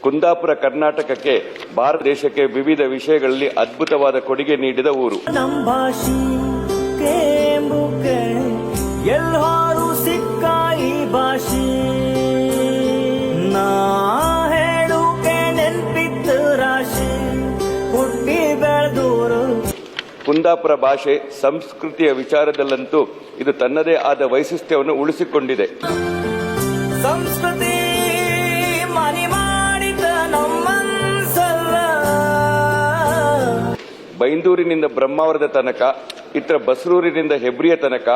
ಕುಂದಾಪುರ ಕರ್ನಾಟಕಕ್ಕೆ ಭಾರತ ದೇಶಕ್ಕೆ ವಿವಿಧ ವಿಷಯಗಳಲ್ಲಿ ಅದ್ಭುತವಾದ ಕೊಡುಗೆ ನೀಡಿದ ಊರು. ಎಲ್ಲರೂ ಸಿಕ್ಕಾಯಿ ಭಾಷೆ ನಾ ಹೇಳುಕೆ ನೆನ್ಪಿತ್ತು ರಾಶಿ ಹುಟ್ಟಿ ಬೆಳೆದೂರು. ಕುಂದಾಪುರ ಭಾಷೆ ಸಂಸ್ಕೃತಿಯ ವಿಚಾರದಲ್ಲಂತೂ ಇದು ತನ್ನದೇ ಆದ ವೈಶಿಷ್ಟ್ಯವನ್ನು ಉಳಿಸಿಕೊಂಡಿದೆ. ಸಂಸ್ಕೃತಿ ಮನಿ ಮಾಡಿದ ನಮ್ಮನ್ಸಲ್ಲ. ಬೈಂದೂರಿನಿಂದ ಬ್ರಹ್ಮಾವರದ ತನಕ, ಇತರ ಬಸರೂರಿನಿಂದ ಹೆಬ್ರಿಯ ತನಕ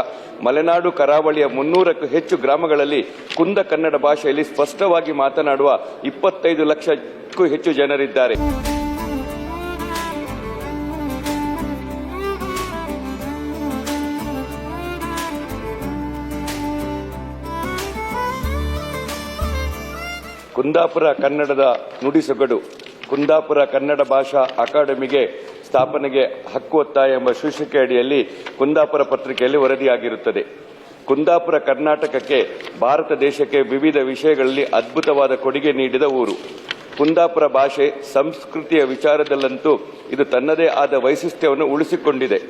ಮಲೆನಾಡು ಕರಾವಳಿಯ 300ಕ್ಕೂ ಹೆಚ್ಚು ಗ್ರಾಮಗಳಲ್ಲಿ ಕುಂದ ಕನ್ನಡ ಭಾಷೆಯಲ್ಲಿ ಸ್ಪಷ್ಟವಾಗಿ ಮಾತನಾಡುವ 25 ಲಕ್ಷಕ್ಕೂ ಹೆಚ್ಚು ಜನರಿದ್ದಾರೆ. ಕುಂದಾಪುರ ಕನ್ನಡದ ನುಡಿಸೊಗಡು ಕುಂದಾಪುರ ಕನ್ನಡ ಭಾಷಾ ಅಕಾಡೆಮಿಗೆ ಸ್ಥಾಪನೆಗೆ ಹಕ್ಕು ಒತ್ತಾಯ ಎಂಬ ಶೀರ್ಷಿಕೆ ಅಡಿಯಲ್ಲಿ ಕುಂದಾಪುರ ಪತ್ರಿಕೆಯಲ್ಲಿ ವರದಿಯಾಗಿರುತ್ತದೆ. ಕುಂದಾಪುರ ಕರ್ನಾಟಕಕ್ಕೆ ಭಾರತ ದೇಶಕ್ಕೆ ವಿವಿಧ ವಿಷಯಗಳಲ್ಲಿ ಅದ್ಭುತವಾದ ಕೊಡುಗೆ ನೀಡಿದ ಊರು. ಕುಂದಾಪುರ ಭಾಷೆ ಸಂಸ್ಕೃತಿಯ ವಿಚಾರದಲ್ಲಂತೂ ಇದು ತನ್ನದೇ ಆದ ವೈಶಿಷ್ಟ್ಯವನ್ನು ಉಳಿಸಿಕೊಂಡಿದೆ.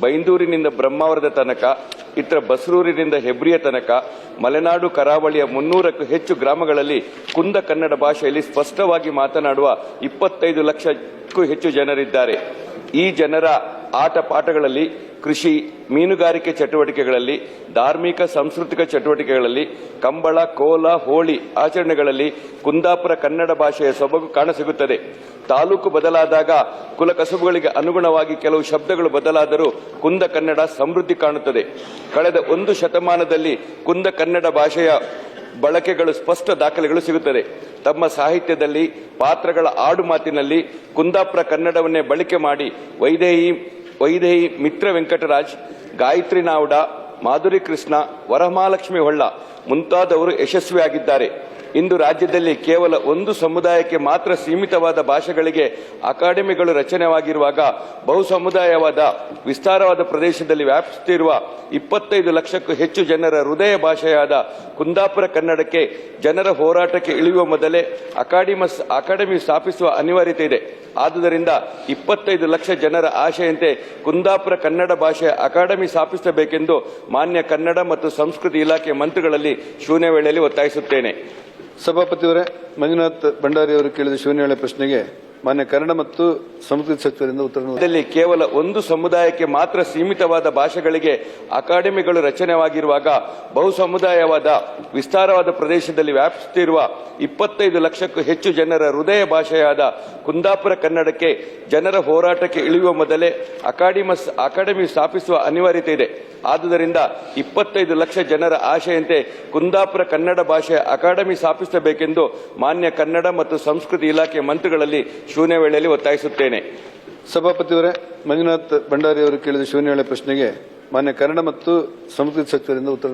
ಬೈಂದೂರಿನಿಂದ ಬ್ರಹ್ಮಾವರದ ತನಕ, ಇತರ ಬಸರೂರಿನಿಂದ ಹೆಬ್ರಿಯ ತನಕ ಮಲೆನಾಡು ಕರಾವಳಿಯ 300ಕ್ಕೂ ಹೆಚ್ಚು ಗ್ರಾಮಗಳಲ್ಲಿ ಕುಂದ ಕನ್ನಡ ಭಾಷೆಯಲ್ಲಿ ಸ್ಪಷ್ಟವಾಗಿ ಮಾತನಾಡುವ 25 ಲಕ್ಷಕ್ಕೂ ಹೆಚ್ಚು ಜನರಿದ್ದಾರೆ. ಈ ಜನರ ಆಟ ಪಾಠಗಳಲ್ಲಿ, ಕೃಷಿ, ಮೀನುಗಾರಿಕೆ ಚಟುವಟಿಕೆಗಳಲ್ಲಿ, ಧಾರ್ಮಿಕ ಸಾಂಸ್ಕೃತಿಕ ಚಟುವಟಿಕೆಗಳಲ್ಲಿ, ಕಂಬಳ, ಕೋಲ, ಹೋಳಿ ಆಚರಣೆಗಳಲ್ಲಿ ಕುಂದಾಪುರ ಕನ್ನಡ ಭಾಷೆಯ ಸೊಬಗು ಕಾಣಸಿಗುತ್ತದೆ. ತಾಲೂಕು ಬದಲಾದಾಗ ಕುಲಕಸುಬುಗಳಿಗೆ ಅನುಗುಣವಾಗಿ ಕೆಲವು ಶಬ್ದಗಳು ಬದಲಾದರೂ ಕುಂದ ಕನ್ನಡ ಸಮೃದ್ಧಿ ಕಾಣುತ್ತದೆ. ಕಳೆದ 1 ಶತಮಾನದಲ್ಲಿ ಕುಂದ ಕನ್ನಡ ಭಾಷೆಯ ಬಳಕೆಗಳು ಸ್ಪಷ್ಟ ದಾಖಲೆಗಳು ಸಿಗುತ್ತದೆ. ತಮ್ಮ ಸಾಹಿತ್ಯದಲ್ಲಿ ಪಾತ್ರಗಳ ಆಡು ಮಾತಿನಲ್ಲಿ ಕುಂದಾಪುರ ಕನ್ನಡವನ್ನೇ ಬಳಕೆ ಮಾಡಿ ವೈದೇಹಿ ಮಿತ್ರ ವೆಂಕಟರಾಜ್, ಗಾಯತ್ರಿ ನಾವುಡ, ಮಾಧುರಿ ಕೃಷ್ಣ, ವರಮಹಾಲಕ್ಷ್ಮಿ ಹೊಳ್ಳ ಮುಂತಾದವರು ಯಶಸ್ವಿಯಾಗಿದ್ದಾರೆ. ಇಂದು ರಾಜ್ಯದಲ್ಲಿ ಕೇವಲ ಒಂದು ಸಮುದಾಯಕ್ಕೆ ಮಾತ್ರ ಸೀಮಿತವಾದ ಭಾಷೆಗಳಿಗೆ ಅಕಾಡೆಮಿಗಳು ರಚನೆವಾಗಿರುವಾಗ ಬಹುಸಮುದಾಯವಾದ ವಿಸ್ತಾರವಾದ ಪ್ರದೇಶದಲ್ಲಿ ವ್ಯಾಪಿಸುತ್ತಿರುವ 25 ಲಕ್ಷಕ್ಕೂ ಹೆಚ್ಚು ಜನರ ಹೃದಯ ಭಾಷೆಯಾದ ಕುಂದಾಪುರ ಕನ್ನಡಕ್ಕೆ ಜನರ ಹೋರಾಟಕ್ಕೆ ಇಳಿಯುವ ಮೊದಲೇ ಅಕಾಡೆಮಿ ಸ್ಥಾಪಿಸುವ ಅನಿವಾರ್ಯತೆ ಇದೆ. ಆದುದರಿಂದ 25 ಲಕ್ಷ ಜನರ ಆಶೆಯಂತೆ ಕುಂದಾಪುರ ಕನ್ನಡ ಭಾಷೆಯ ಅಕಾಡೆಮಿ ಸ್ಥಾಪಿಸಬೇಕೆಂದು ಮಾನ್ಯ ಕನ್ನಡ ಮತ್ತು ಸಂಸ್ಕೃತಿ ಇಲಾಖೆ ಮಂತ್ರಿಗಳಲ್ಲಿ ಶೂನ್ಯ ವೇಳೆಯಲ್ಲಿ ಒತ್ತಾಯಿಸುತ್ತೇನೆ. ಸಭಾಪತಿಯವರೇ, ಮಂಜುನಾಥ್ ಭಂಡಾರಿ ಅವರು ಕೇಳಿದ ಶೂನ್ಯ ವೇಳೆ ಪ್ರಶ್ನೆಗೆ ಮಾನ್ಯ ಕನ್ನಡ ಮತ್ತು ಸಂಸ್ಕೃತಿ ಸಚಿವರಿಂದ ಉತ್ತರ. ಕೇವಲ ಒಂದು ಸಮುದಾಯಕ್ಕೆ ಮಾತ್ರ ಸೀಮಿತವಾದ ಭಾಷೆಗಳಿಗೆ ಅಕಾಡೆಮಿಗಳು ರಚನೆವಾಗಿರುವಾಗ ಬಹುಸಮುದಾಯವಾದ ವಿಸ್ತಾರವಾದ ಪ್ರದೇಶದಲ್ಲಿ ವ್ಯಾಪಿಸುತ್ತಿರುವ 25 ಲಕ್ಷಕ್ಕೂ ಹೆಚ್ಚು ಜನರ ಹೃದಯ ಭಾಷೆಯಾದ ಕುಂದಾಪುರ ಕನ್ನಡಕ್ಕೆ ಜನರ ಹೋರಾಟಕ್ಕೆ ಇಳಿಯುವ ಮೊದಲೇ ಅಕಾಡೆಮಿ ಸ್ಥಾಪಿಸುವ ಅನಿವಾರ್ಯತೆ ಇದೆ. ಆದುದರಿಂದ 25 ಲಕ್ಷ ಜನರ ಆಶೆಯಂತೆ ಕುಂದಾಪುರ ಕನ್ನಡ ಭಾಷೆಯ ಅಕಾಡೆಮಿ ಸ್ಥಾಪಿಸಬೇಕೆಂದು ಮಾನ್ಯ ಕನ್ನಡ ಮತ್ತು ಸಂಸ್ಕೃತಿ ಇಲಾಖೆ ಮಂತ್ರಿಗಳಲ್ಲಿ ಶೂನ್ಯ ವೇಳೆಯಲ್ಲಿ ಒತ್ತಾಯಿಸುತ್ತೇನೆ. ಸಭಾಪತಿಯವರೇ, ಮಂಜುನಾಥ್ ಭಂಡಾರಿ ಅವರು ಕೇಳಿದ ಶೂನ್ಯ ವೇಳೆ ಪ್ರಶ್ನೆಗೆ ಮಾನ್ಯ ಕನ್ನಡ ಮತ್ತು ಸಂಸ್ಕೃತಿ ಸಚಿವರಿಂದ ಉತ್ತರ.